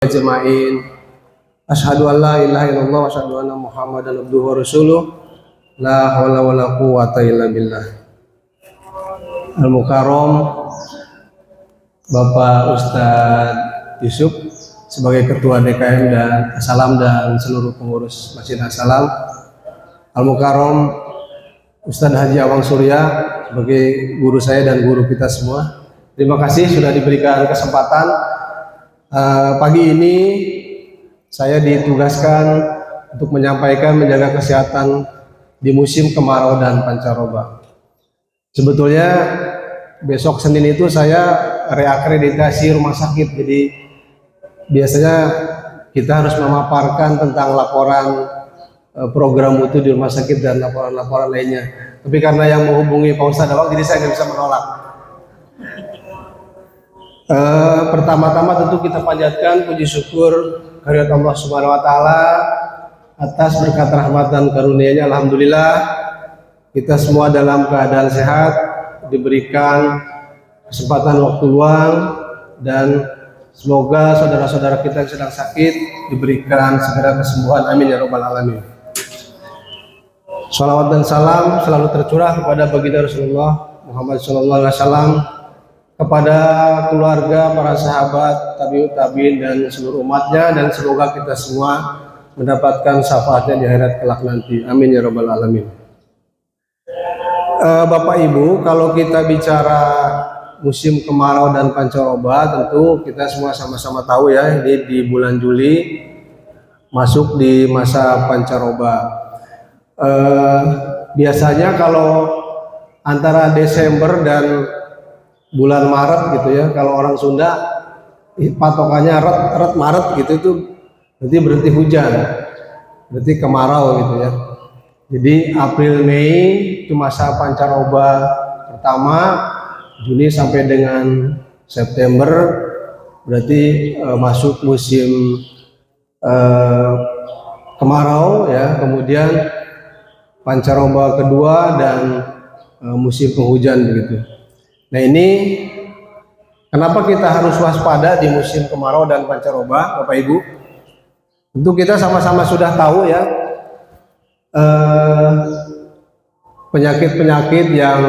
Ajma'in. Asyhadu an la ilaha illallah wa asyhadu anna Muhammadan abduhu wa rasuluh. La haula wala quwwata illa billah. Al-Mukarram Bapak Ustadz Yusuf sebagai Ketua DKM dan As-Salam dan seluruh pengurus Masjid As-Salam. Al-Mukarram Ustadz Haji Awang Surya sebagai guru saya dan guru kita semua. Terima kasih sudah diberikan kesempatan. Pagi ini saya ditugaskan untuk menyampaikan menjaga kesehatan di musim kemarau dan pancaroba. Sebetulnya besok Senin itu saya reakreditasi rumah sakit, jadi biasanya kita harus memaparkan tentang laporan program mutu di rumah sakit dan laporan-laporan lainnya. Tapi karena yang menghubungi Pak Ustadz Awang, jadi saya nggak bisa menolak. Pertama-tama tentu kita panjatkan puji syukur kehadirat Allah Subhanahu wa taala atas berkat rahmat dan karunia-Nya. Alhamdulillah kita semua dalam keadaan sehat, diberikan kesempatan waktu luang, dan semoga saudara-saudara kita yang sedang sakit diberikan segera kesembuhan. Amin ya rabbal alamin. Shalawat dan salam selalu tercurah kepada baginda Rasulullah Muhammad SAW, kepada keluarga, para sahabat, tabi'ut tabi'in dan seluruh umatnya, dan semoga kita semua mendapatkan syafaatnya di akhirat kelak nanti. Amin ya rabbal alamin. Bapak Ibu, kalau kita bicara musim kemarau dan pancaroba, tentu kita semua sama-sama tahu ya, ini di bulan Juli masuk di masa pancaroba. Biasanya kalau antara Desember dan bulan Maret gitu ya, kalau orang Sunda patokannya ret Maret gitu, itu berarti hujan, berarti kemarau gitu ya. Jadi April Mei itu masa pancaroba pertama, Juni sampai dengan September berarti masuk musim kemarau ya, kemudian pancaroba kedua dan musim penghujan begitu. Nah, ini kenapa kita harus waspada di musim kemarau dan pancaroba, Bapak Ibu? Tentu kita sama-sama sudah tahu ya, penyakit-penyakit yang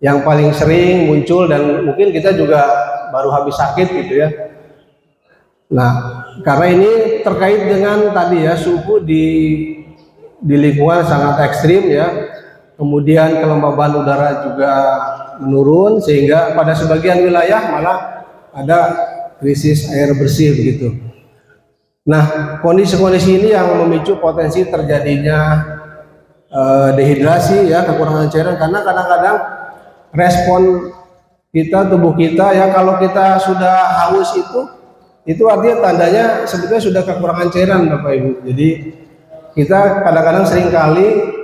yang paling sering muncul, dan mungkin kita juga baru habis sakit gitu ya. Nah, karena ini terkait dengan tadi ya, suhu di lingkungan sangat ekstrim ya. Kemudian kelembaban udara juga menurun, sehingga pada sebagian wilayah malah ada krisis air bersih begitu. Nah, kondisi-kondisi ini yang memicu potensi terjadinya dehidrasi ya, kekurangan cairan, karena kadang-kadang respon kita, tubuh kita ya, kalau kita sudah haus itu artinya tandanya sebetulnya sudah kekurangan cairan, Bapak Ibu. Jadi kita kadang-kadang seringkali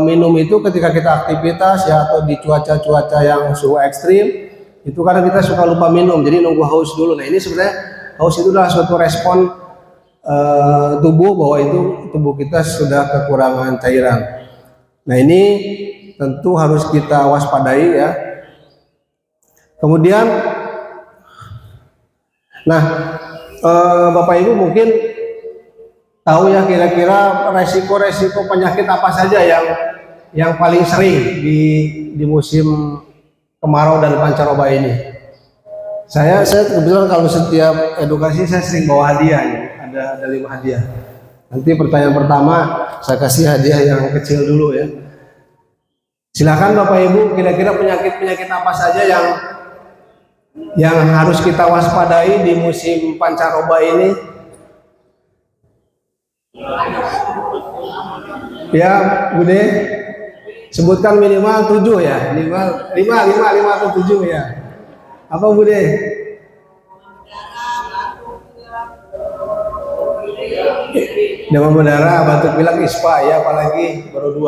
minum itu ketika kita aktivitas ya, atau di cuaca-cuaca yang suhu ekstrim itu kadang kita suka lupa minum, jadi nunggu haus dulu. Nah, ini sebenarnya haus itu adalah suatu respon tubuh bahwa itu tubuh kita sudah kekurangan cairan. Nah, ini tentu harus kita waspadai ya. Kemudian Bapak Ibu mungkin tahu ya, kira-kira resiko-resiko penyakit apa saja yang paling sering di musim kemarau dan pancaroba ini. Saya kebetulan kalau setiap edukasi saya sering bawa hadiah ya. Ada 5 hadiah. Nanti pertanyaan pertama saya kasih hadiah yang kecil dulu ya. Silakan Bapak Ibu, kira-kira penyakit-penyakit apa saja yang harus kita waspadai di musim pancaroba ini? Ya, Bude, sebutkan minimal 7 ya, 5 atau 7 ya. Apa Bude? Demam berdarah, batuk pilek, ispa ya, apalagi baru 2.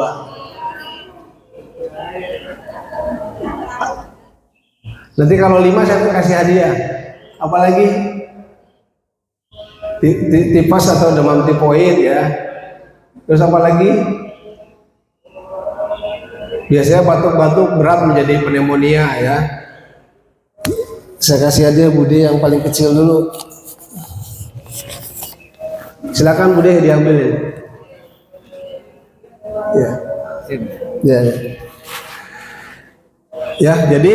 Nanti kalau 5 saya kasih hadiah. Apalagi tipes atau demam tipoid ya. Terus apa lagi? Biasanya batuk-batuk berat menjadi pneumonia ya. Saya kasih aja Bude yang paling kecil dulu. Silakan Bude diambil. Ya. Ya, ya. Ya, jadi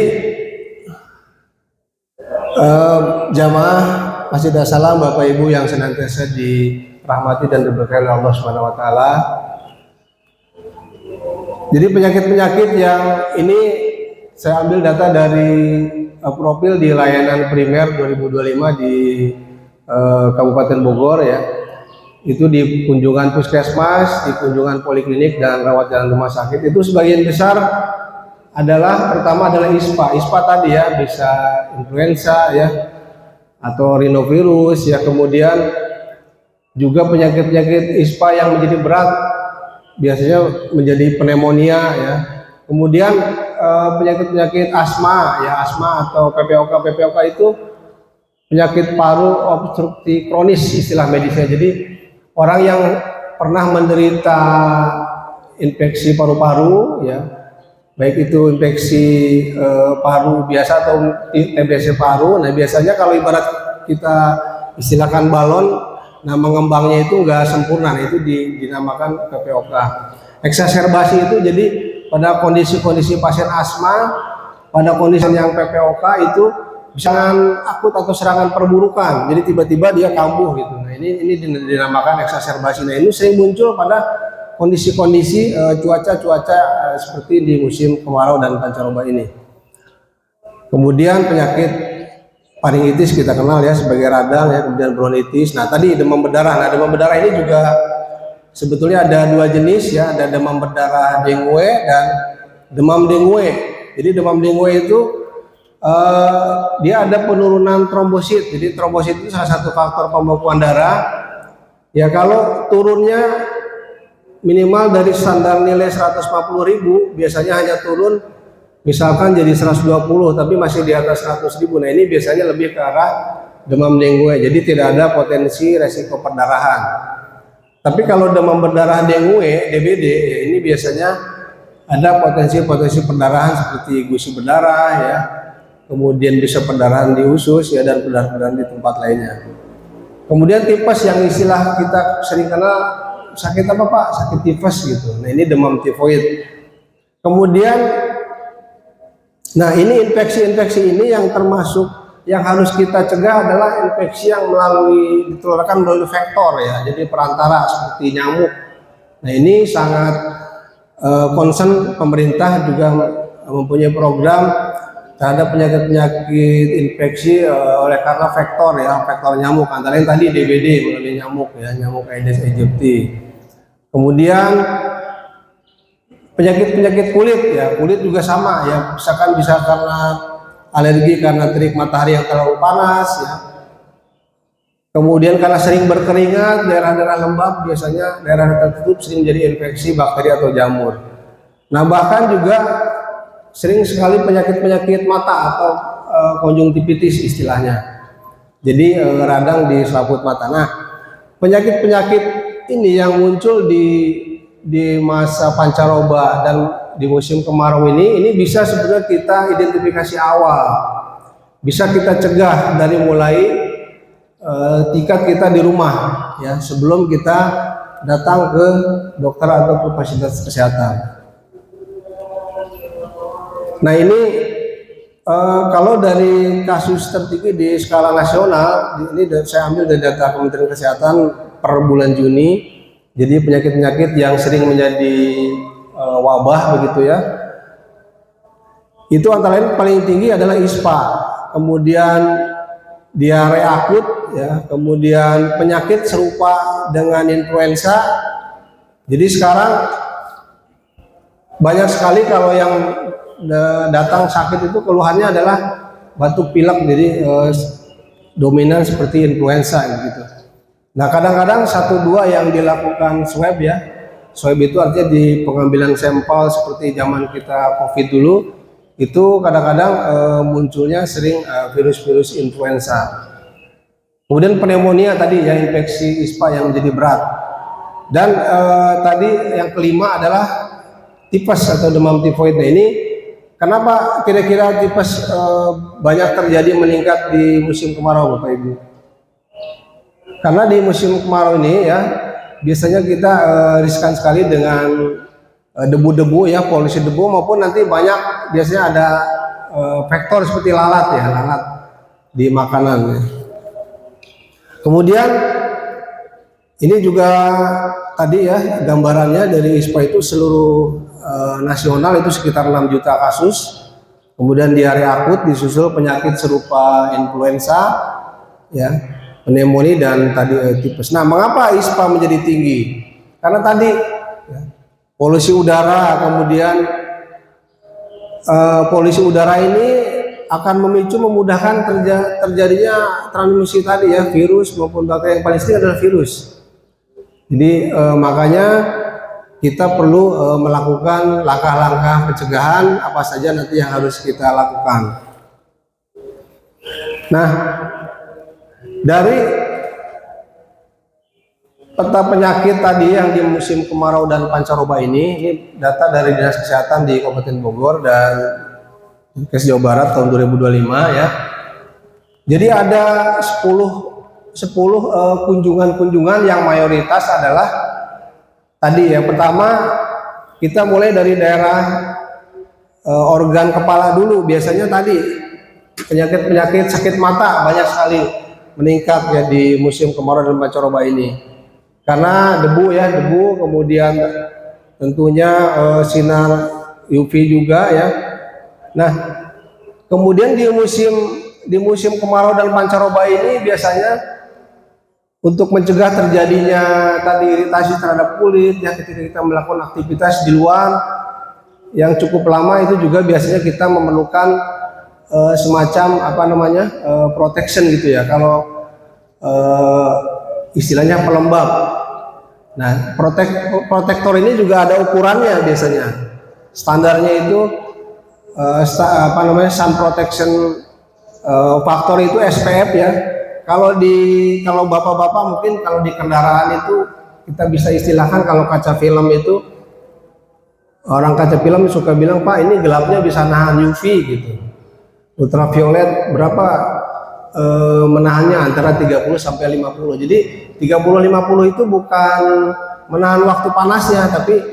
jamaah Masjid As-Salam, Bapak Ibu yang senantiasa dirahmati dan diberkahi oleh Allah Subhanahu wa taala. Jadi penyakit-penyakit yang ini saya ambil data dari profil di layanan primer 2025 di Kabupaten Bogor ya. Itu di kunjungan puskesmas, di kunjungan poliklinik dan rawat jalan rumah sakit itu sebagian besar adalah pertama adalah ISPA. ISPA tadi ya bisa influenza ya atau rhinovirus ya, kemudian juga penyakit-penyakit ISPA yang menjadi berat biasanya menjadi pneumonia ya. Kemudian penyakit-penyakit asma ya, asma atau PPOK. PPOK itu penyakit paru obstruktif kronis istilah medisnya. Jadi orang yang pernah menderita infeksi paru-paru ya, baik itu infeksi paru biasa atau TBC paru. Nah biasanya kalau ibarat kita istilahkan balon, nah mengembangnya itu enggak sempurna, nah, itu dinamakan PPOK. Eksaserbasi itu jadi pada kondisi-kondisi pasien asma, pada kondisi yang PPOK itu serangan akut atau serangan perburukan, jadi tiba-tiba dia kambuh gitu. Nah ini dinamakan eksaserbasi. Nah ini sering muncul pada kondisi-kondisi cuaca seperti di musim kemarau dan pancaroba ini. Kemudian penyakit faringitis kita kenal ya sebagai radang ya, kemudian bronkitis. Nah tadi demam berdarah. Nah demam berdarah ini juga sebetulnya ada dua jenis ya, ada demam berdarah dengue dan demam dengue. Jadi demam dengue itu dia ada penurunan trombosit. Jadi trombosit itu salah satu faktor pembekuan darah. Ya kalau turunnya minimal dari standar nilai 150.000 biasanya hanya turun misalkan jadi 120, tapi masih di atas 100.000. Nah ini biasanya lebih ke arah demam dengue. Jadi tidak ada potensi resiko perdarahan. Tapi kalau demam berdarah dengue DBD ya, ini biasanya ada potensi perdarahan seperti gusi berdarah ya, kemudian bisa perdarahan di usus ya, dan perdarahan di tempat lainnya. Kemudian tipes yang istilah kita sering kenal, sakit apa Pak? Sakit tifus gitu. Nah ini demam tifoid. Kemudian, nah ini infeksi-infeksi ini yang termasuk yang harus kita cegah adalah infeksi yang ditularkan melalui vektor ya, jadi perantara seperti nyamuk. Nah ini sangat concern pemerintah juga mempunyai program terhadap penyakit-penyakit infeksi oleh karena vektor ya, vektor nyamuk. Antara lain tadi DBD melalui nyamuk ya, nyamuk Aedes aegypti. Kemudian penyakit-penyakit kulit ya, kulit juga sama ya, misalkan bisa karena alergi karena terik matahari yang terlalu panas ya. Kemudian karena sering berkeringat, daerah-daerah lembab biasanya daerah tertutup sering jadi infeksi bakteri atau jamur. Nah bahkan juga sering sekali penyakit-penyakit mata atau konjungtivitis istilahnya. Jadi radang di selaput mata. Nah penyakit-penyakit ini yang muncul di masa pancaroba dan di musim kemarau ini bisa sebenarnya kita identifikasi awal, bisa kita cegah dari mulai tingkat kita di rumah ya, sebelum kita datang ke dokter atau ke fasilitas kesehatan. Nah ini kalau dari kasus tertinggi di skala nasional, ini saya ambil dari data Kementerian Kesehatan per bulan Juni. Jadi penyakit-penyakit yang sering menjadi wabah begitu ya, itu antara lain paling tinggi adalah ISPA, kemudian diare akut ya, kemudian penyakit serupa dengan influenza. Jadi sekarang banyak sekali kalau yang datang sakit itu keluhannya adalah batuk pilek, jadi dominan seperti influenza gitu. Nah kadang-kadang 1-2 yang dilakukan swab ya, swab itu artinya di pengambilan sampel seperti zaman kita COVID dulu, itu kadang-kadang munculnya sering virus-virus influenza. Kemudian pneumonia tadi ya, infeksi ISPA yang menjadi berat. Dan tadi yang kelima adalah tipes atau demam tifoid. Nah ini Kenapa kira-kira tipes banyak terjadi meningkat di musim kemarau, Bapak Ibu? Karena di musim kemarau ini ya biasanya kita riskan sekali dengan debu-debu ya, polusi debu, maupun nanti banyak biasanya ada faktor seperti lalat ya, lalat di makanan. Kemudian ini juga tadi ya gambarannya dari ISPA itu seluruh nasional itu sekitar 6 juta kasus. Kemudian diare akut disusul penyakit serupa influenza ya, pneumonia dan tadi tipes. Nah, mengapa ISPA menjadi tinggi? Karena tadi ya, polusi udara, kemudian polusi udara ini akan memicu memudahkan terjadinya transmisi tadi ya, virus maupun bakteri. Yang paling sering adalah virus. Jadi makanya kita perlu melakukan langkah-langkah pencegahan apa saja nanti yang harus kita lakukan. Nah, dari peta penyakit tadi yang di musim kemarau dan pancaroba ini data dari Dinas Kesehatan di Kabupaten Bogor dan Kes Jawa Barat tahun 2025 ya. Jadi ada 10 kunjungan-kunjungan yang mayoritas adalah tadi yang pertama kita mulai dari daerah organ kepala dulu. Biasanya tadi penyakit sakit mata banyak sekali meningkat ya di musim kemarau dan pancaroba ini. Karena debu, kemudian tentunya sinar UV juga ya. Nah, kemudian di musim kemarau dan pancaroba ini biasanya untuk mencegah terjadinya tadi iritasi terhadap kulit ya, ketika kita melakukan aktivitas di luar yang cukup lama itu juga biasanya kita memerlukan semacam protection gitu ya, kalau istilahnya pelembab. Nah, protektor ini juga ada ukurannya biasanya. Standarnya itu sun protection factor itu SPF ya. Kalau bapak-bapak mungkin kalau di kendaraan itu kita bisa istilahkan, kalau kaca film itu orang kaca film suka bilang, Pak ini gelapnya bisa nahan UV gitu. Ultraviolet berapa menahannya antara 30 sampai 50. Jadi 30-50 itu bukan menahan waktu panasnya, tapi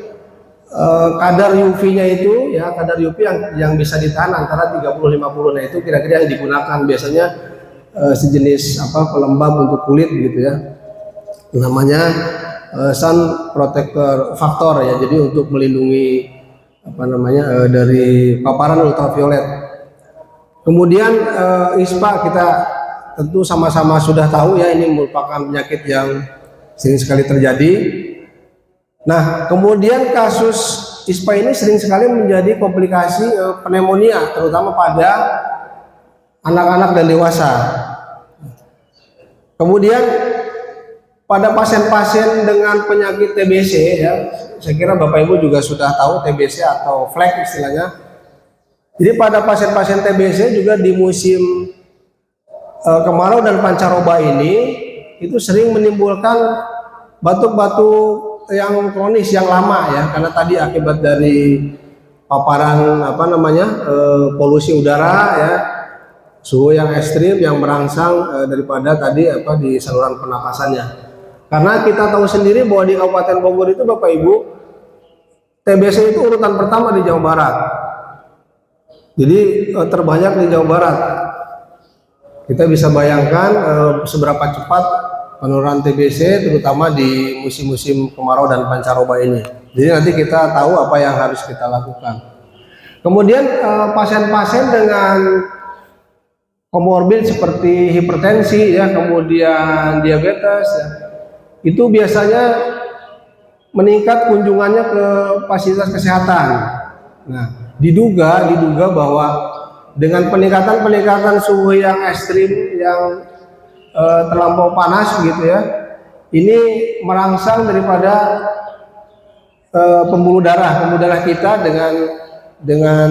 kadar UV-nya itu ya, kadar UV yang bisa ditahan antara 30-50. Nah, itu kira-kira yang digunakan biasanya sejenis pelembab untuk kulit gitu ya, namanya sun protector factor ya, jadi untuk melindungi dari paparan ultraviolet. Kemudian ISPA kita tentu sama-sama sudah tahu ya, ini merupakan penyakit yang sering sekali terjadi. Nah, kemudian kasus ISPA ini sering sekali menjadi komplikasi pneumonia, terutama pada anak-anak dan dewasa. Kemudian pada pasien-pasien dengan penyakit TBC ya, saya kira Bapak Ibu juga sudah tahu TBC atau flek istilahnya. Jadi pada pasien-pasien TBC juga di musim kemarau dan pancaroba ini itu sering menimbulkan batuk-batuk yang kronis yang lama ya, karena tadi akibat dari paparan polusi udara ya, suhu yang ekstrim yang merangsang daripada tadi di saluran pernapasannya. Karena kita tahu sendiri bahwa di Kabupaten Bogor itu Bapak Ibu, TBC itu urutan pertama di Jawa Barat. Jadi terbanyak di Jawa Barat. Kita bisa bayangkan seberapa cepat penurunan TBC terutama di musim-musim kemarau dan pancaroba ini. Jadi nanti kita tahu apa yang harus kita lakukan. Kemudian pasien-pasien dengan komorbid seperti hipertensi ya, kemudian diabetes ya, itu biasanya meningkat kunjungannya ke fasilitas kesehatan. Nah, diduga bahwa dengan peningkatan suhu yang ekstrim yang terlampau panas gitu ya, ini merangsang daripada pembuluh darah kita dengan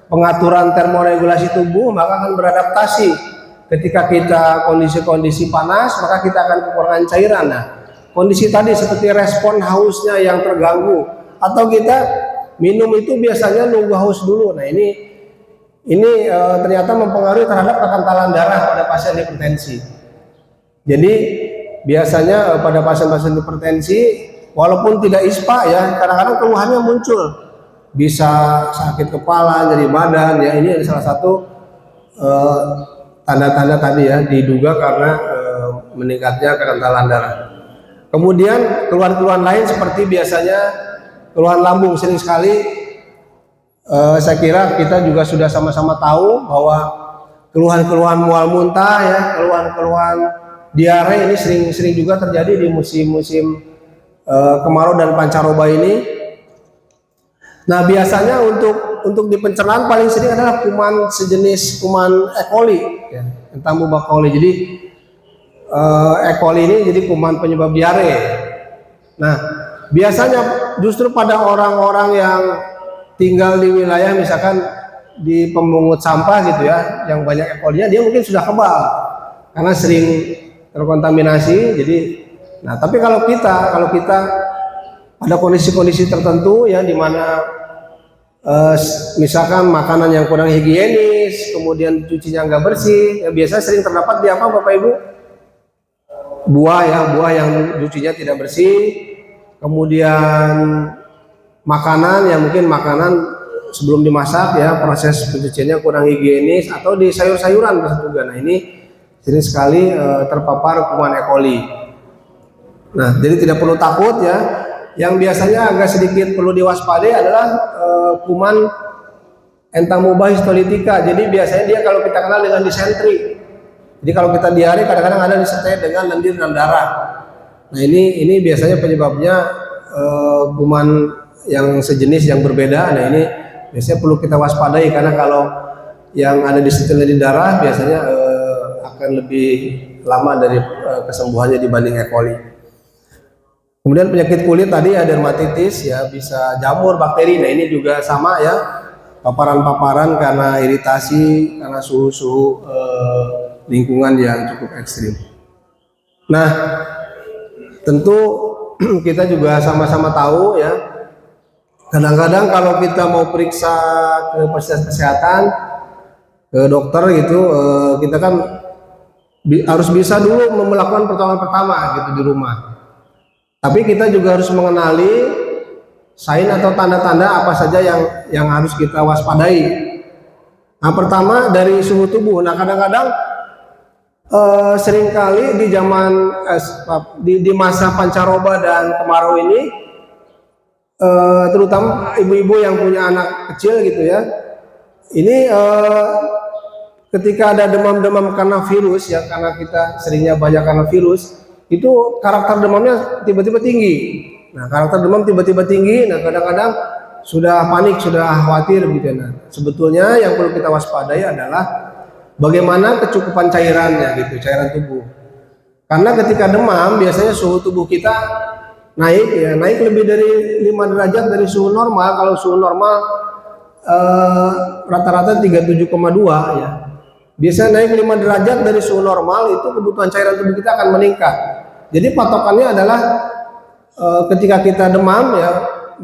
pengaturan termoregulasi tubuh, maka akan beradaptasi. Ketika kita kondisi panas, maka kita akan kekurangan cairan. Nah, kondisi tadi seperti respon hausnya yang terganggu, atau kita minum itu biasanya nunggu haus dulu. Nah ini ternyata mempengaruhi terhadap kekentalan darah pada pasien hipertensi. Jadi biasanya pada pasien-pasien hipertensi, walaupun tidak ISPA ya, kadang-kadang keluhannya muncul, bisa sakit kepala, nyeri badan ya. Ini salah satu tanda-tanda tadi ya, diduga karena meningkatnya kekentalan darah. Kemudian keluhan-keluhan lain seperti biasanya keluhan lambung. Sering sekali saya kira kita juga sudah sama-sama tahu bahwa keluhan-keluhan mual muntah ya, keluhan-keluhan diare ini sering juga terjadi di musim-musim kemarau dan pancaroba ini. Nah, biasanya untuk di pencernaan paling sering adalah kuman sejenis kuman E. coli ya, Entomobacter. Jadi E. coli ini jadi kuman penyebab diare. Nah, biasanya justru pada orang-orang yang tinggal di wilayah misalkan di pemungut sampah gitu ya, yang banyak E. coli-nya, dia mungkin sudah kebal karena sering terkontaminasi. Jadi, nah tapi kalau kita ada kondisi-kondisi tertentu ya, di mana misalkan makanan yang kurang higienis, kemudian cucinya nggak bersih, ya biasa sering terdapat di apa Bapak Ibu? Buah yang cucinya tidak bersih, kemudian makanan yang mungkin makanan sebelum dimasak ya, proses pencuciannya kurang higienis, atau di sayur-sayuran juga. Nah ini sering sekali terpapar kuman E. coli. Nah jadi tidak perlu takut ya. Yang biasanya agak sedikit perlu diwaspadai adalah kuman Entamoeba histolytica. Jadi biasanya dia kalau kita kenal dengan disentri. Jadi kalau kita diare kadang-kadang ada disertai dengan lendir dan darah. Nah ini biasanya penyebabnya kuman yang sejenis yang berbeda. Nah ini biasanya perlu kita waspadai, karena kalau yang ada disertai lendir darah biasanya akan lebih lama dari kesembuhannya dibanding E. coli. Kemudian penyakit kulit tadi ya, dermatitis ya, bisa jamur bakteri. Nah ini juga sama ya, paparan-paparan karena iritasi, karena suhu lingkungan yang cukup ekstrim. Nah tentu kita juga sama-sama tahu ya, kadang-kadang kalau kita mau periksa ke fasilitas kesehatan, ke dokter gitu, kita kan harus bisa dulu melakukan pertolongan pertama gitu di rumah. Tapi kita juga harus mengenali sign atau tanda-tanda apa saja yang harus kita waspadai. Nah, pertama dari suhu tubuh. Nah, kadang-kadang seringkali di zaman di masa pancaroba dan kemarau ini, terutama ibu-ibu yang punya anak kecil gitu ya, ini ketika ada demam-demam karena virus ya, karena kita seringnya banyak karena virus, itu karakter demamnya tiba-tiba tinggi. Nah, karakter demam tiba-tiba tinggi. Nah, kadang-kadang sudah panik, sudah khawatir gitu. Nah, sebetulnya yang perlu kita waspadai adalah bagaimana kecukupan cairannya gitu, cairan tubuh. Karena ketika demam biasanya suhu tubuh kita naik ya, naik lebih dari 5 derajat dari suhu normal. Kalau suhu normal rata-rata 37,2 ya. Biasanya naik 5 derajat dari suhu normal, itu kebutuhan cairan tubuh kita akan meningkat. Jadi patokannya adalah ketika kita demam ya,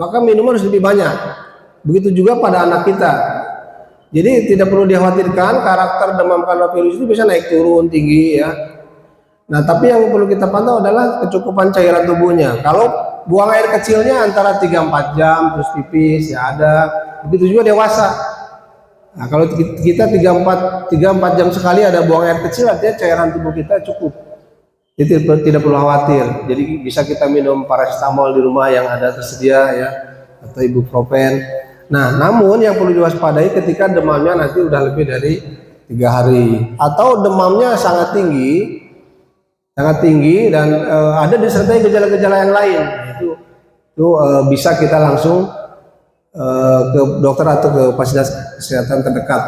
maka minuman harus lebih banyak. Begitu juga pada anak kita. Jadi tidak perlu dikhawatirkan karakter demam karena virus itu bisa naik turun tinggi ya. Nah, tapi yang perlu kita pantau adalah kecukupan cairan tubuhnya. Kalau buang air kecilnya antara 3-4 jam terus pipis ya ada. Begitu juga dewasa. Nah, kalau kita 3-4 jam sekali ada buang air kecil, artinya cairan tubuh kita cukup. Jadi tidak perlu khawatir. Jadi bisa kita minum paracetamol di rumah yang ada tersedia ya, atau ibuprofen. Nah, namun yang perlu diwaspadai ketika demamnya nanti udah lebih dari 3 hari, atau demamnya sangat tinggi dan ada disertai gejala-gejala yang lain. Itu bisa kita langsung ke dokter atau ke fasilitas kesehatan terdekat.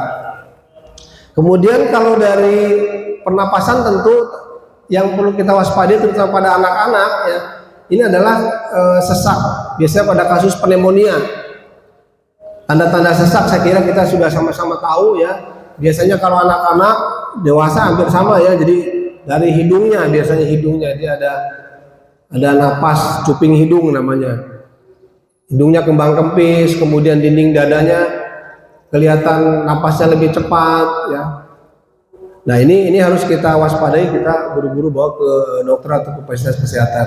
Kemudian kalau dari pernapasan tentu yang perlu kita waspadai terutama pada anak-anak ya, ini adalah sesak. Biasanya pada kasus pneumonia, tanda-tanda sesak saya kira kita sudah sama-sama tahu ya. Biasanya kalau anak-anak, dewasa hampir sama ya. Jadi dari hidungnya, biasanya hidungnya dia ada napas cuping hidung namanya. hidungnya kembang kempis, kemudian dinding dadanya kelihatan napasnya lebih cepat ya. Nah ini harus kita waspadai, kita buru-buru bawa ke dokter atau ke fasilitas kesehatan.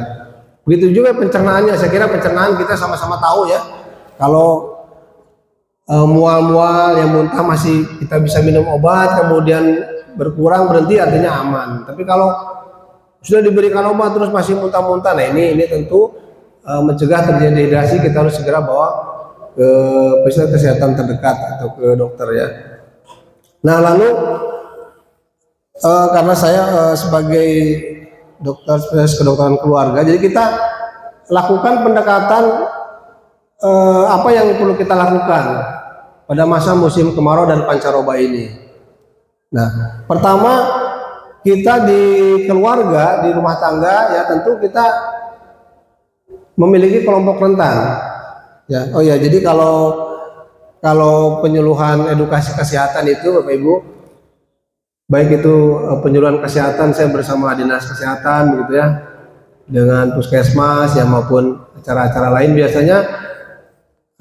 Begitu juga pencernaannya, saya kira pencernaan kita sama-sama tahu ya. Kalau mual-mual yang muntah masih kita bisa minum obat, kemudian berkurang berhenti artinya aman. Tapi kalau sudah diberikan obat terus masih muntah-muntah, nah ini tentu mencegah terjadi dehidrasi, kita harus segera bawa ke fasilitas kesehatan terdekat atau ke dokter ya. Nah lalu karena saya sebagai dokter spesialis kedokteran keluarga, jadi kita lakukan pendekatan apa yang perlu kita lakukan pada masa musim kemarau dan pancaroba ini. Nah, pertama kita di keluarga, di rumah tangga ya tentu kita memiliki kelompok rentan. Ya, oh ya, jadi kalau penyuluhan edukasi kesehatan itu Bapak Ibu, baik itu penyuluhan kesehatan saya bersama dinas kesehatan begitu ya, dengan puskesmas ya maupun acara-acara lain, biasanya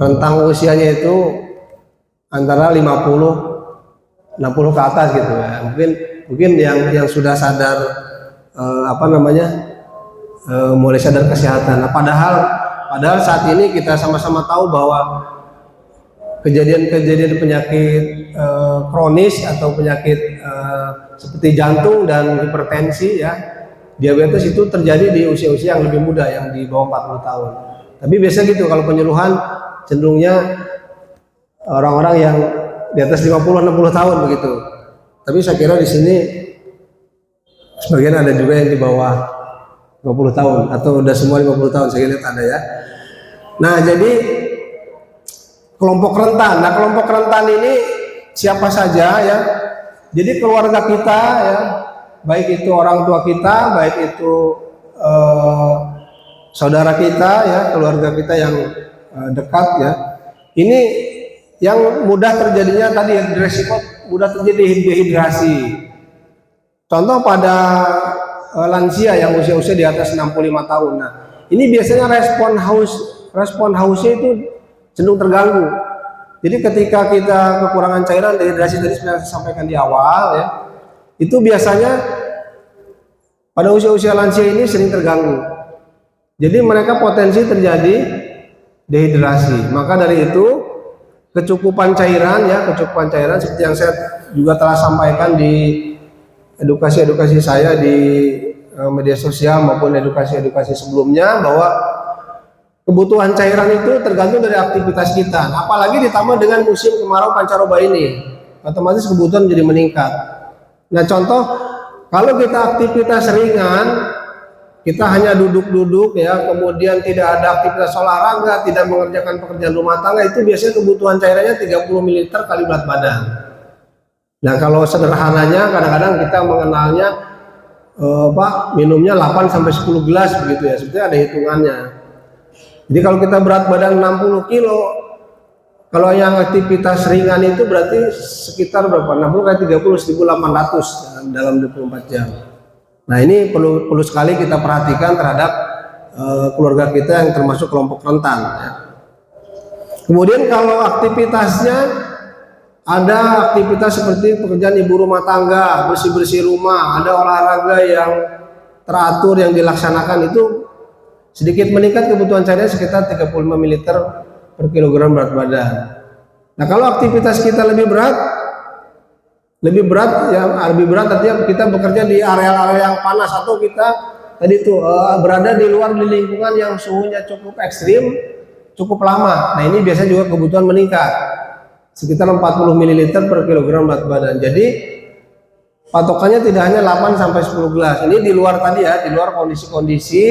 rentang usianya itu antara 50-60 ke atas gitu ya. Mungkin yang sudah sadar mulai sadar kesehatan. Nah, padahal saat ini kita sama-sama tahu bahwa kejadian penyakit kronis atau penyakit seperti jantung dan hipertensi ya, diabetes itu terjadi di usia-usia yang lebih muda, yang di bawah 40 tahun. Tapi biasa gitu kalau penyuluhan cenderungnya orang-orang yang di atas 50-60 tahun begitu. Tapi saya kira di sini sebagian ada juga yang di bawah 50 tahun atau udah semua 50 tahun, saya lihat ada ya. Nah, jadi kelompok rentan. Nah, kelompok rentan ini siapa saja ya. Jadi keluarga kita ya, baik itu orang tua kita, baik itu saudara kita ya, keluarga kita yang dekat ya. Ini yang mudah terjadinya tadi resiko mudah terjadi dehidrasi. Contoh pada lansia yang usia-usia di atas 65 tahun. Nah, ini biasanya respon hausnya itu cenderung terganggu. Jadi ketika kita kekurangan cairan, dehidrasi tadi sudah saya sampaikan di awal ya, itu biasanya pada usia-usia lansia ini sering terganggu. Jadi mereka potensi terjadi dehidrasi. Maka dari itu kecukupan cairan seperti yang saya juga telah sampaikan di edukasi saya di media sosial maupun edukasi sebelumnya, bahwa kebutuhan cairan itu tergantung dari aktivitas kita. Apalagi ditambah dengan musim kemarau pancaroba ini, otomatis kebutuhan menjadi meningkat. Nah, contoh kalau kita aktivitas ringan, kita hanya duduk-duduk ya, kemudian tidak ada aktivitas olahraga, tidak mengerjakan pekerjaan rumah tangga, itu biasanya kebutuhan cairannya 30 ml kali berat badan. Nah, kalau sederhananya kadang-kadang kita mengenalnya minumnya 8 sampai 10 gelas begitu ya, sebetulnya ada hitungannya. Jadi kalau kita berat badan 60 kilo, kalau yang aktivitas ringan itu berarti sekitar berapa? 60 kali 30, 1.800 dalam 24 jam. Nah, ini perlu sekali kita perhatikan terhadap keluarga kita yang termasuk kelompok rentan ya. Kemudian kalau aktivitasnya ada aktivitas seperti pekerjaan ibu rumah tangga, bersih-bersih rumah, ada olahraga yang teratur yang dilaksanakan, itu sedikit meningkat kebutuhan cairan sekitar 35 ml per kilogram berat badan. Nah, kalau aktivitas kita lebih berat artinya kita bekerja di area-area yang panas, atau kita tadi itu berada di luar di lingkungan yang suhunya cukup ekstrim, cukup lama. Nah, ini biasanya juga kebutuhan meningkat sekitar 40 ml per kilogram berat badan. Jadi patokannya tidak hanya 8 sampai 10 gelas. Ini di luar tadi ya, di luar kondisi-kondisi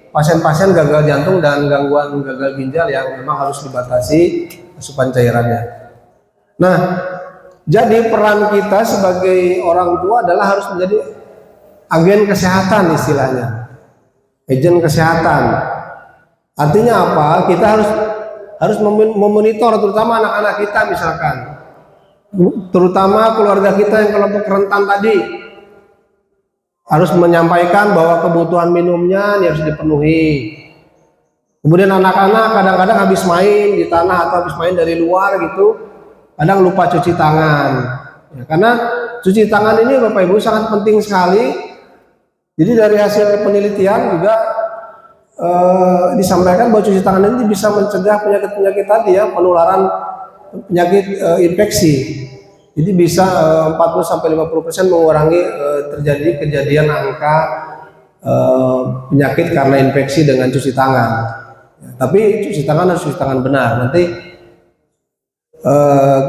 pasien-pasien gagal jantung dan gangguan gagal ginjal yang memang harus dibatasi asupan cairannya. Nah, jadi peran kita sebagai orang tua adalah harus menjadi agen kesehatan, istilahnya agen kesehatan. Artinya apa? Kita harus memonitor terutama anak-anak kita, misalkan terutama keluarga kita yang kelompok rentan tadi, harus menyampaikan bahwa kebutuhan minumnya harus dipenuhi. Kemudian anak-anak kadang-kadang habis main di tanah atau habis main dari luar gitu, kadang lupa cuci tangan. Ya, karena cuci tangan ini Bapak Ibu sangat penting sekali. Jadi dari hasil penelitian juga disampaikan bahwa cuci tangan ini bisa mencegah penyakit-penyakit tadi ya, penularan penyakit infeksi. Jadi bisa 40-50% mengurangi terjadi kejadian angka penyakit karena infeksi dengan cuci tangan. Ya, tapi cuci tangan harus cuci tangan benar. Nanti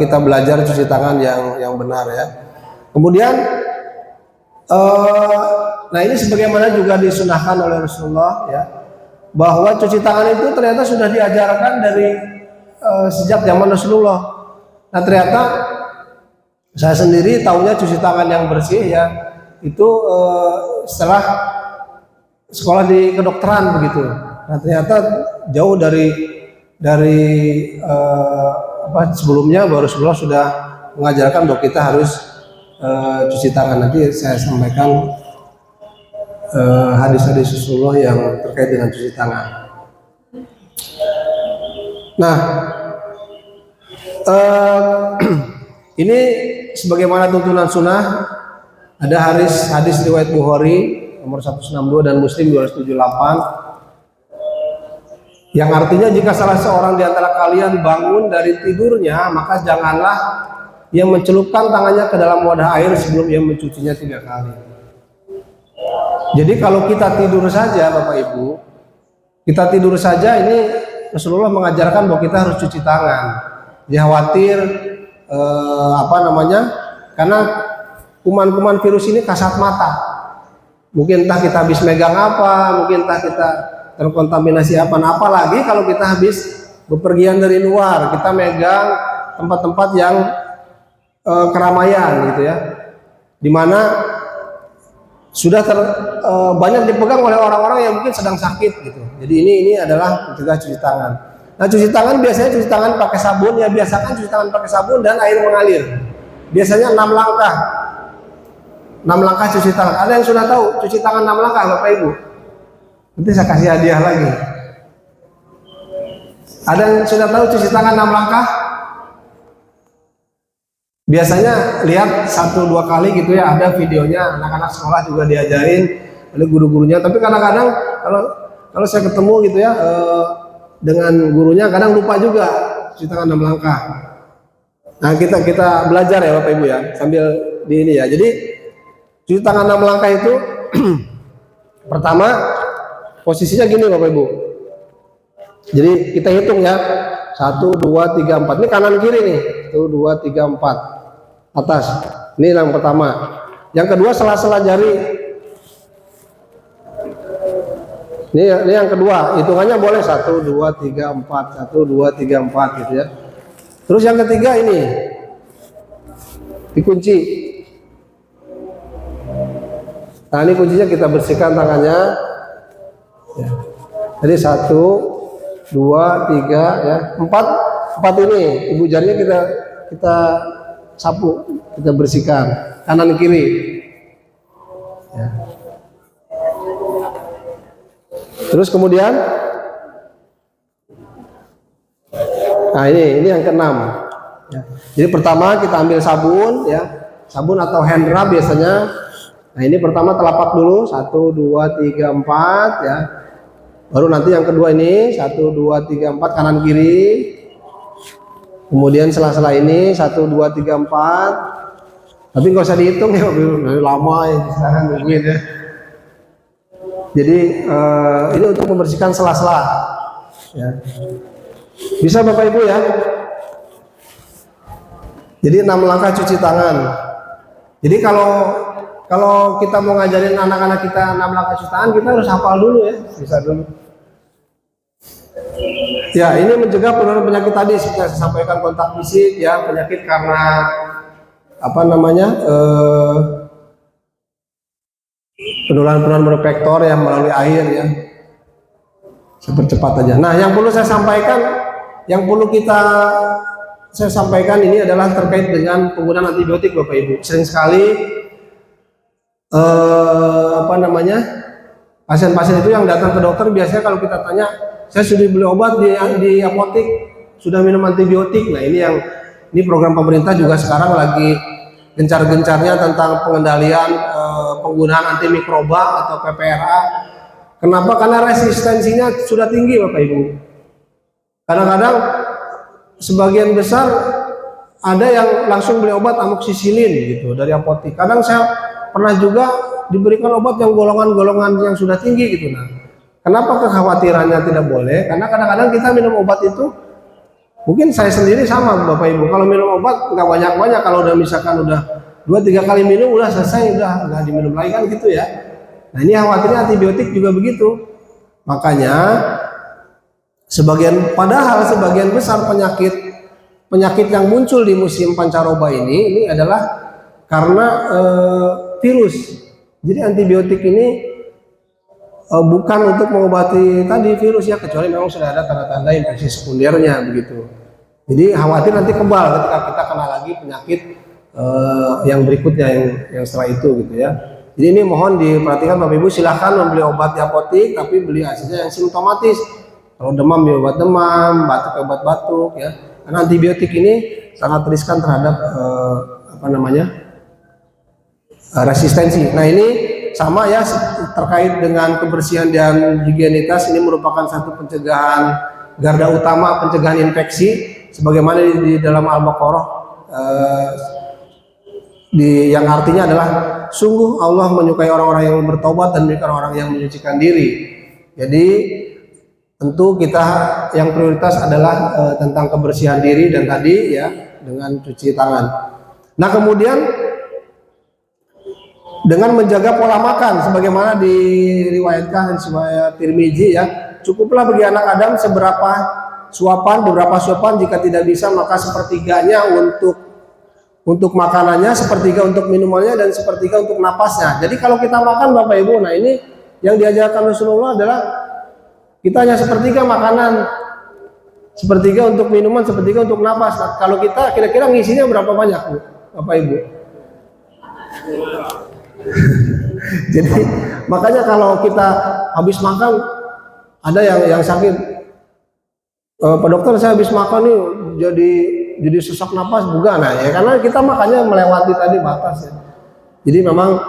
kita belajar cuci tangan yang benar ya. Kemudian nah ini sebagaimana juga disunahkan oleh Rasulullah ya, bahwa cuci tangan itu ternyata sudah diajarkan dari sejak zaman Rasulullah. Nah ternyata saya sendiri tahunya cuci tangan yang bersih ya itu setelah sekolah di kedokteran begitu. Nah ternyata jauh dari sebelumnya baru Rasulullah sudah mengajarkan bahwa kita harus cuci tangan. Nanti saya sampaikan hadis-hadis Rasulullah yang terkait dengan cuci tangan. Nah ini sebagaimana tuntunan sunnah, ada hadis riwayat Bukhari nomor 162 dan Muslim 278 yang artinya jika salah seorang di antara kalian bangun dari tidurnya, maka janganlah ia mencelupkan tangannya ke dalam wadah air sebelum ia mencucinya 3 kali. Jadi kalau kita tidur saja Bapak Ibu, kita tidur saja ini Rasulullah mengajarkan bahwa kita harus cuci tangan. Dia khawatir karena kuman-kuman virus ini kasat mata. Mungkin entah kita habis megang apa, mungkin entah kita terkontaminasi apa. Nah, apalagi kalau kita habis bepergian dari luar, kita megang tempat-tempat yang keramaian gitu ya, dimana sudah banyak dipegang oleh orang-orang yang mungkin sedang sakit gitu. Jadi ini adalah mencegah cuci tangan. Nah cuci tangan biasanya cuci tangan pakai sabun ya, biasakan cuci tangan pakai sabun dan air mengalir. Biasanya 6 langkah. 6 langkah cuci tangan. Ada yang sudah tahu cuci tangan 6 langkah Bapak Ibu? Nanti saya kasih hadiah lagi. Ada yang sudah tahu cuci tangan 6 langkah? Biasanya lihat 1-2 kali gitu ya, ada videonya, anak-anak sekolah juga diajarin oleh guru-gurunya. Tapi kadang-kadang kalau saya ketemu gitu ya dengan gurunya, kadang lupa juga cuci tangan 6 langkah. Nah kita belajar ya Bapak Ibu ya, sambil di ini ya. Jadi cuci tangan 6 langkah itu pertama posisinya gini Bapak Ibu. Jadi kita hitung ya, 1, 2, 3, 4. Ini kanan kiri nih, 1, 2, 3, 4. Atas. Ini yang pertama. Yang kedua sela-sela jari. Ini yang kedua. Hitungannya boleh 1, 2, 3, 4. 1, 2, 3, 4 gitu ya. Terus yang ketiga ini dikunci. Nah ini kuncinya, kita bersihkan tangannya. Ya. Jadi 1, 2, 3, ya, 4 ini. Ibu jarinya kita sapu, kita bersihkan kanan kiri. Ya. Terus kemudian, nah ini yang keenam. Ya. Jadi pertama kita ambil sabun, ya, sabun atau hand rub biasanya. Nah ini pertama telapak dulu, 1, 2, 3, 4, ya. Baru nanti yang kedua ini 1, 2, 3, 4 kanan kiri. Kemudian sela-sela ini 1, 2, 3, 4. Tapi nggak usah dihitung ya, lama ya, sekarang mungkin ya. Jadi ini untuk membersihkan sela-sela. Ya. Bisa Bapak Ibu ya. Jadi 6 langkah cuci tangan. Jadi kalau kita mau ngajarin anak-anak kita 6 langkah cuci tangan, kita harus hafal dulu ya, bisa dulu. Ya, ini mencegah penularan penyakit tadi seperti yang saya sampaikan, kontak fisik ya, penyakit karena penularan bervektor yang melalui air ya. Sepercepat aja. Nah, yang perlu saya sampaikan, saya sampaikan ini adalah terkait dengan penggunaan antibiotik Bapak Ibu. Sering sekali pasien-pasien itu yang datang ke dokter, biasanya kalau kita tanya saya sudah beli obat di apotek, sudah minum antibiotik. Nah ini program pemerintah juga sekarang lagi gencar-gencarnya tentang pengendalian penggunaan antimikroba atau PPRA. Kenapa? Karena resistensinya sudah tinggi Bapak Ibu. Kadang-kadang sebagian besar ada yang langsung beli obat amoksisilin gitu dari apotek. Kadang saya pernah juga diberikan obat yang golongan-golongan yang sudah tinggi gitu. Nah, kenapa kekhawatirannya tidak boleh? Karena kadang-kadang kita minum obat itu, mungkin saya sendiri sama Bapak Ibu, kalau minum obat nggak banyak-banyak, kalau udah misalkan udah 2-3 kali minum udah selesai, udah nggak diminum lagi kan gitu ya. Nah ini khawatirnya antibiotik juga begitu. Makanya padahal sebagian besar penyakit yang muncul di musim pancaroba ini adalah karena virus. Jadi antibiotik ini bukan untuk mengobati tadi virus ya, kecuali memang sudah ada tanda-tanda infeksi sekundernya begitu. Jadi khawatir nanti kebal ketika kita kena lagi penyakit yang berikutnya yang setelah itu gitu ya. Jadi ini mohon diperhatikan Bapak Ibu, silahkan membeli obat di apotek, tapi beli hasilnya yang simptomatis. Kalau demam beli obat demam, batuk obat batuk ya. Karena antibiotik ini sangat riskan terhadap resistensi. Nah ini sama ya, terkait dengan kebersihan dan higienitas, ini merupakan satu pencegahan garda utama pencegahan infeksi, sebagaimana di dalam Al-Baqarah yang artinya adalah sungguh Allah menyukai orang-orang yang bertobat dan menyukai orang-orang yang menyucikan diri. Jadi tentu kita yang prioritas adalah tentang kebersihan diri dan tadi ya dengan cuci tangan. Nah kemudian dengan menjaga pola makan sebagaimana diriwayatkan oleh Tirmizi ya, cukuplah bagi anak Adam beberapa suapan jika tidak bisa maka sepertiganya untuk makanannya, sepertiga untuk minumannya, dan sepertiga untuk napasnya. Jadi kalau kita makan Bapak Ibu, nah ini yang diajarkan Rasulullah adalah kita hanya sepertiga makanan, sepertiga untuk minuman, sepertiga untuk napas. Nah, kalau kita kira-kira ngisinya berapa banyak Bapak Ibu? Jadi makanya kalau kita habis makan, ada yang sakit, Pak dokter saya habis makan nih jadi sesak napas bukan, nah ya karena kita makannya melewati tadi batas ya. Jadi memang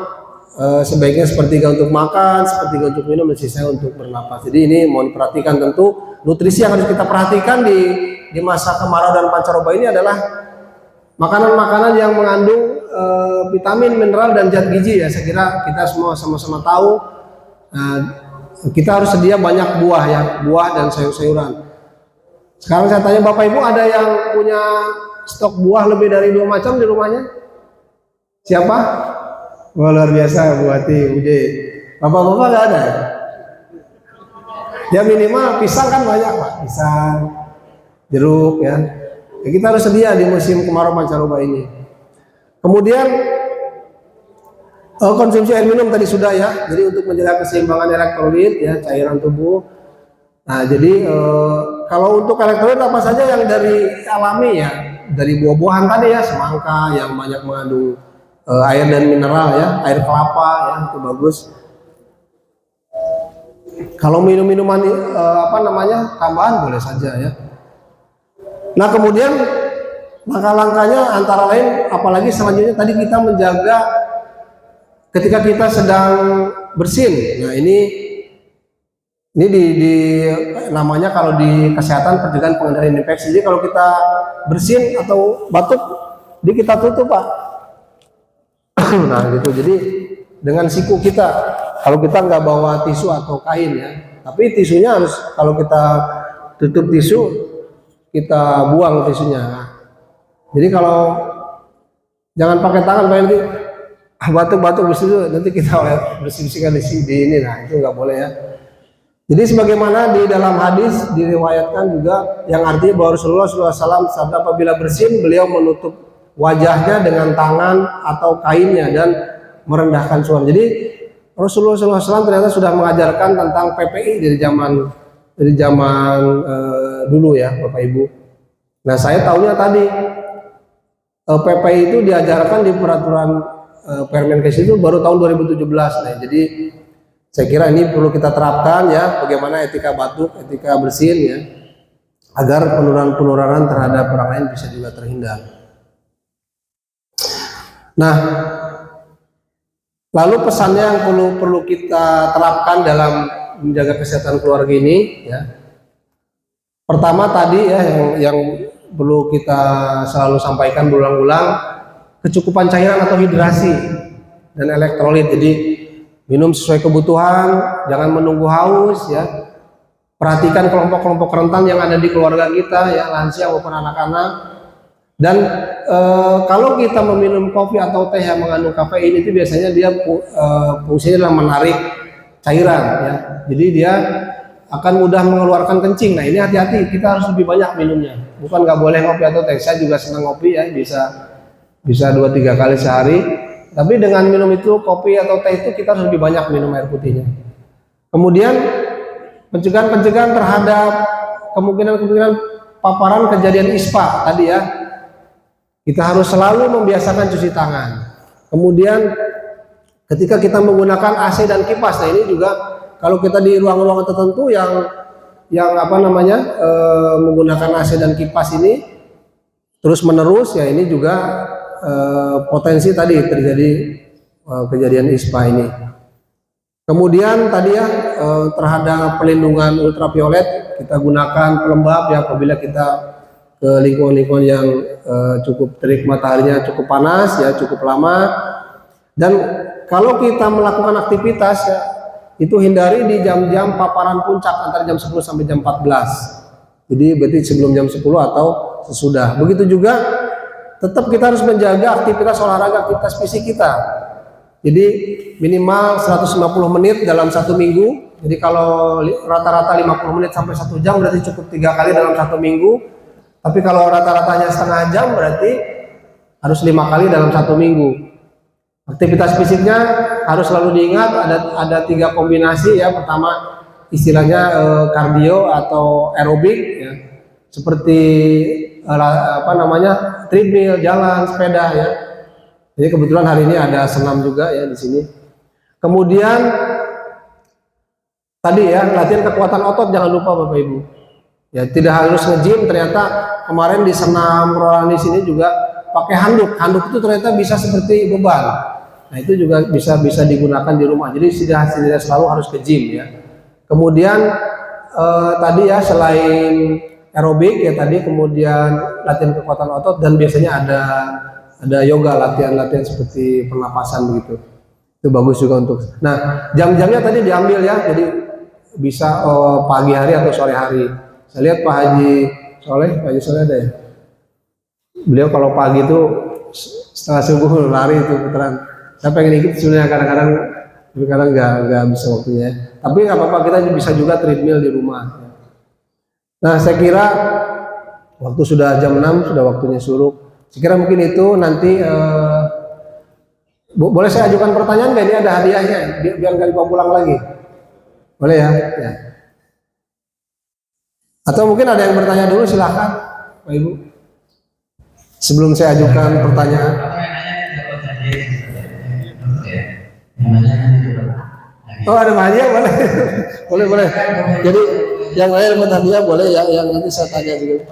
sebaiknya sepertiga untuk makan, sepertiga untuk minum, dan sisanya untuk bernapas. Jadi ini mohon perhatikan, tentu nutrisi yang harus kita perhatikan di masa kemarau dan pancaroba ini adalah makanan-makanan yang mengandung vitamin, mineral, dan zat gizi ya. Saya kira kita semua sama-sama tahu kita harus sedia banyak buah ya, buah dan sayur-sayuran. Sekarang saya tanya Bapak Ibu, ada yang punya stok buah lebih dari 2 macam di rumahnya? Siapa? Wah, luar biasa Bu Hati, Uje. Bapak-bapak nggak ada? Ya minimal pisang kan banyak Pak, pisang, jeruk ya. Kita harus sedia di musim kemarau pancaroba ini. Kemudian konsumsi air minum tadi sudah ya. Jadi untuk menjaga keseimbangan elektrolit ya, cairan tubuh. Nah jadi kalau untuk elektrolit apa saja yang dari alami ya, dari buah-buahan tadi ya, semangka yang banyak mengandung air dan mineral ya, air kelapa ya, itu bagus. Kalau minum-minuman tambahan boleh saja ya. Nah kemudian langkah-langkahnya antara lain, apalagi selanjutnya tadi kita menjaga ketika kita sedang bersin. Nah ini namanya kalau di kesehatan pencegahan pengendalian infeksi. Jadi kalau kita bersin atau batuk, kita tutup Pak. Nah gitu. Jadi dengan siku kita, kalau kita nggak bawa tisu atau kain ya, tapi tisunya harus, kalau kita tutup tisu, kita buang tisunya. Nah, jadi kalau jangan pakai tangan Pak, nanti batuk-batuk nanti kita bersih-bersihkan di ini. Nah itu nggak boleh ya. Jadi sebagaimana di dalam hadis diriwayatkan juga yang artinya bahwa Rasulullah SAW sabda apabila bersin beliau menutup wajahnya dengan tangan atau kainnya dan merendahkan suara. Jadi Rasulullah SAW ternyata sudah mengajarkan tentang PPI dari zaman dulu ya Bapak Ibu. Nah saya tahunya tadi PPI itu diajarkan di peraturan Permenkes itu baru tahun 2017. Nah jadi Saya kira ini perlu kita terapkan ya, bagaimana etika batuk, etika bersin ya, agar penularan terhadap orang lain bisa juga terhindar. Nah, lalu pesannya yang perlu kita terapkan dalam menjaga kesehatan keluarga ini ya. Pertama tadi ya yang perlu kita selalu sampaikan berulang-ulang, kecukupan cairan atau hidrasi dan elektrolit. Jadi minum sesuai kebutuhan, jangan menunggu haus ya. Perhatikan kelompok-kelompok rentan yang ada di keluarga kita ya, lansia maupun anak-anak. Dan kalau kita meminum kopi atau teh yang mengandung kafein itu biasanya dia fungsinya adalah menarik cairan ya. Jadi dia akan mudah mengeluarkan kencing. Nah ini hati-hati, kita harus lebih banyak minumnya. Bukan nggak boleh ngopi atau teh. Saya juga senang ngopi ya, bisa 2-3 kali sehari. Tapi dengan minum itu kopi atau teh itu kita harus lebih banyak minum air putihnya. Kemudian pencegahan terhadap kemungkinan paparan kejadian ISPA tadi ya. Kita harus selalu membiasakan cuci tangan. Kemudian ketika kita menggunakan AC dan kipas, nah ini juga kalau kita di ruang-ruangan tertentu yang menggunakan AC dan kipas ini terus menerus ya, ini juga potensi tadi terjadi kejadian ISPA ini. Kemudian tadi ya terhadap pelindungan ultraviolet kita gunakan pelembab ya apabila kita ke lingkungan-lingkungan yang cukup terik mataharinya cukup panas ya, cukup lama. Dan kalau kita melakukan aktivitas ya, itu hindari di jam-jam paparan puncak antara jam 10 sampai jam 14. Jadi berarti sebelum jam 10 atau sesudah. Begitu juga tetap kita harus menjaga aktivitas olahraga, aktivitas fisik kita. Jadi minimal 150 menit dalam 1 minggu. Jadi kalau rata-rata 50 menit sampai 1 jam berarti cukup 3 kali dalam 1 minggu. Tapi kalau rata-ratanya setengah jam berarti harus 5 kali dalam 1 minggu. Aktivitas fisiknya harus selalu diingat, ada 3 kombinasi ya. Pertama istilahnya kardio atau aerobik ya, seperti treadmill, jalan, sepeda ya. Jadi kebetulan hari ini ada senam juga ya di sini. Kemudian tadi ya latihan kekuatan otot, jangan lupa Bapak Ibu. Ya tidak harus nge-gym, ternyata kemarin di senam rolan di sini juga pakai handuk. Handuk itu ternyata bisa seperti beban. Nah itu juga bisa digunakan di rumah. Jadi tidak selalu harus ke gym ya. Kemudian tadi ya selain aerobik ya tadi, kemudian latihan kekuatan otot, dan biasanya ada yoga, latihan seperti pernapasan begitu. Itu bagus juga untuk. Nah jam-jamnya tadi diambil ya. Jadi bisa pagi hari atau sore hari. Saya lihat Pak Haji Soleh ada ya. Beliau kalau pagi itu setelah subuh lari itu putaran. Saya pengen ikut sebenarnya kadang-kadang nggak bisa waktunya. Tapi nggak apa-apa, kita bisa juga treadmill di rumah. Nah saya kira waktu sudah jam 6, sudah waktunya suruk. Saya kira mungkin itu nanti boleh saya ajukan pertanyaan nggak? Ini ada hadiahnya biar nggak dibawa pulang lagi. Boleh ya? Ya. Atau mungkin ada yang bertanya dulu, silahkan Pak Ibu. Sebelum saya ajukan pertanyaan. Oh ada hadiah, boleh. boleh. Jadi yang lain dapat hadiah boleh ya, yang nanti saya tanya juga.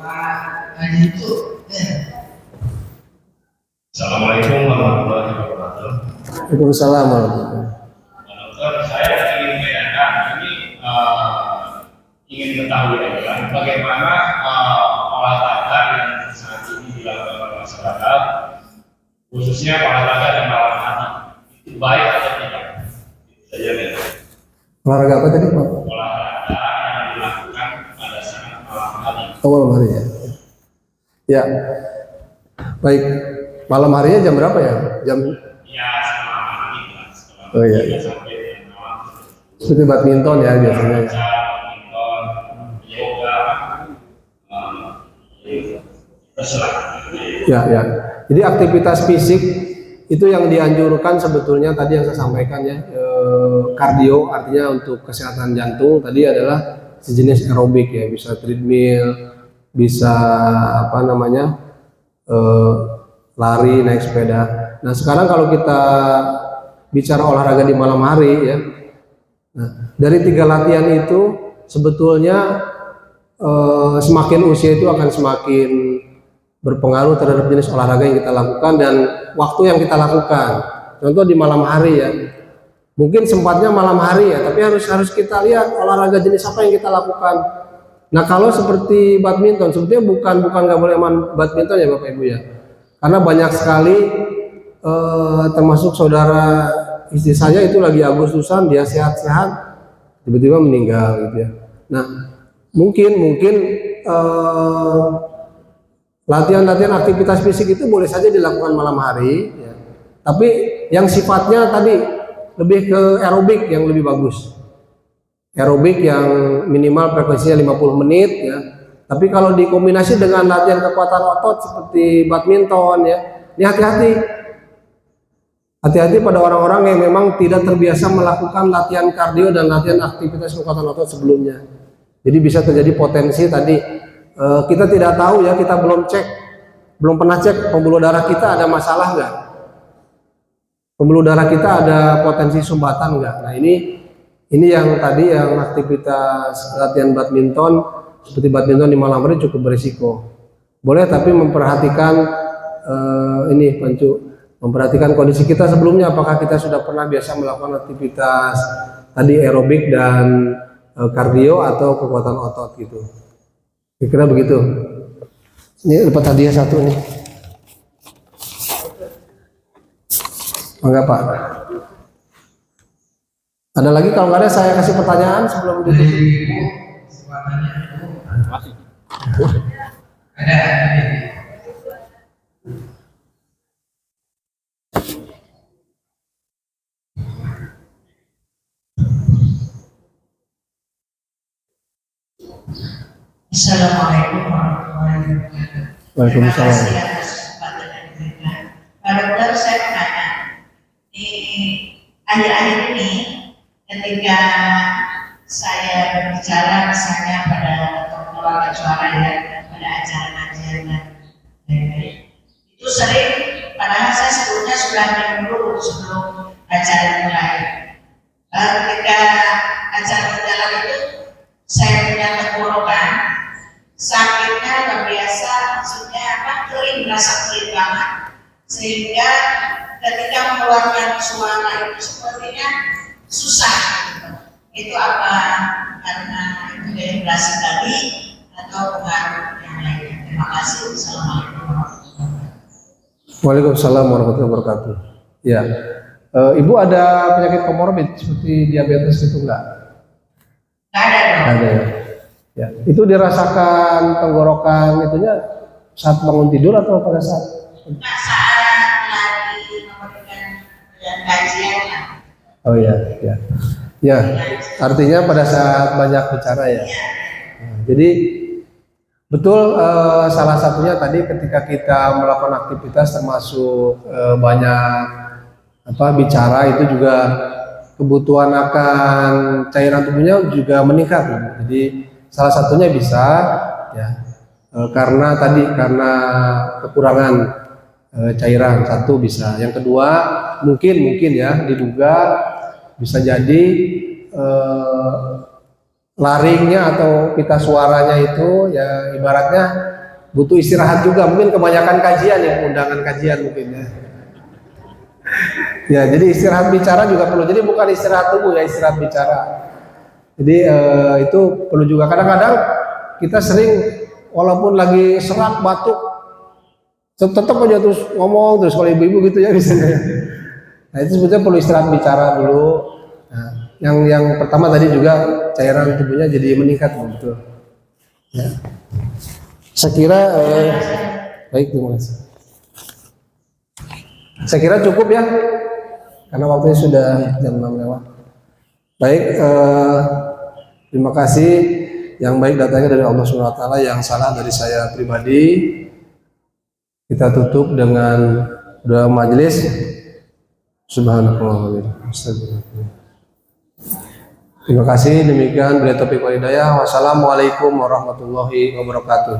Assalamualaikum warahmatullahi wabarakatuh. Waalaikumsalam warahmatullahi wabarakatuh. Dokter, saya ingin menanyakan ingin mengetahui bagaimana olahraga yang saat ini dilakukan oleh masyarakat, khususnya olahraga dan malam hari, itu baik atau tidak? Saya lihat. Olahraga apa tadi Pak? Olahraga yang dilakukan pada saat malam hari. Malam hari ya. Ya. Baik. Malam harinya jam berapa ya? Jam? Ya setelah maghrib lah. Oh iya. Sampai malam. Seperti badminton ya biasanya. Badminton, yoga, terserah. Ya. Jadi aktivitas fisik itu yang dianjurkan sebetulnya tadi yang saya sampaikan ya, kardio artinya untuk kesehatan jantung tadi adalah sejenis aerobik ya, bisa treadmill, bisa lari, naik sepeda. Nah sekarang kalau kita bicara olahraga di malam hari ya, Nah, dari 3 latihan itu sebetulnya semakin usia itu akan semakin berpengaruh terhadap jenis olahraga yang kita lakukan dan waktu yang kita lakukan. Contoh di malam hari ya, mungkin sempatnya malam hari ya, tapi harus kita lihat olahraga jenis apa yang kita lakukan. Nah kalau seperti badminton, sebetulnya bukan nggak boleh main badminton ya Bapak Ibu ya, karena banyak sekali termasuk saudara istri saya itu lagi Agustusan, dia sehat-sehat, tiba-tiba meninggal gitu ya. Nah mungkin latihan aktivitas fisik itu boleh saja dilakukan malam hari ya. Tapi yang sifatnya tadi lebih ke aerobik yang lebih bagus, aerobik yang minimal frekuensinya 50 menit ya. Tapi kalau dikombinasi dengan latihan kekuatan otot seperti badminton ya, ini hati-hati pada orang-orang yang memang tidak terbiasa melakukan latihan kardio dan latihan aktivitas kekuatan otot sebelumnya. Jadi bisa terjadi potensi tadi kita tidak tahu ya, kita belum pernah cek pembuluh darah kita ada masalah nggak, pembuluh darah kita ada potensi sumbatan nggak. Nah ini yang tadi yang aktivitas latihan badminton seperti badminton di malam hari cukup berisiko. Boleh tapi memperhatikan memperhatikan kondisi kita sebelumnya, apakah kita sudah pernah biasa melakukan aktivitas tadi aerobik dan kardio atau kekuatan otot gitu. Kira-kira begitu. Ini dapat hadiah satu nih. Enggak Pak. Ada lagi kalau nggak ada saya kasih pertanyaan sebelum ditutup. Ada. Assalamualaikum warahmatullahi wabarakatuh. Waalaikumsalam. Terima kasih atas kesempatan yang diberikan. Pak Dokter, saya bertanya, di akhir-akhir ini ketika saya berbicara misalnya pada pengelola suara ya, pada acara-acara itu sering, padahal saya sebelumnya sudah minum dulu sebelum acara mulai. Ketika acara berjalan itu saya punya tenggorokan, sakitnya luar biasa, maksudnya kering, merasa kering banget, sehingga ketika mengeluarkan suara itu sepertinya susah gitu. Itu apa karena itu dehidrasi tadi atau pengaruh yang lainnya? Terima kasih. Assalamualaikum warahmatullahi wabarakatuh. Waalaikumsalam warahmatullahi wabarakatuh. Ya, Ibu ada penyakit komorbid seperti diabetes gitu enggak? Nggak ada dong. Ada ya. Ya, itu dirasakan tenggorokan itunya saat bangun tidur atau pada saat? Nah, saat lagi memberikan kajian lah. Oh ya, ya, ya. Artinya pada saat banyak bicara ya. Nah, jadi betul salah satunya tadi ketika kita melakukan aktivitas termasuk banyak bicara itu juga kebutuhan akan cairan tubuhnya juga meningkat. Jadi salah satunya bisa ya karena kekurangan cairan, satu bisa. Yang kedua mungkin ya diduga bisa jadi laringnya atau pita suaranya itu ya ibaratnya butuh istirahat juga, mungkin kebanyakan kajian ya, undangan kajian mungkin ya. Ya, jadi istirahat bicara juga perlu. Jadi bukan istirahat tubuh ya, istirahat bicara. Jadi itu perlu juga. Kadang-kadang kita sering walaupun lagi serak batuk tetap aja terus ngomong terus, kalau ibu-ibu gitu ya misalnya. Nah itu sebetulnya perlu istirahat bicara dulu. Nah, yang pertama tadi juga cairan tubuhnya jadi meningkat betul. Ya. Saya kira baik, terima kasih. Saya kira cukup ya, karena waktunya sudah jam 6 lewat. Baik, terima kasih. Yang baik datangnya dari Allah SWT, yang salah dari saya pribadi. Kita tutup dengan doa majelis. Subhanallah. Terima kasih. Demikian bila taufiq wal hidayah. Wassalamualaikum warahmatullahi wabarakatuh.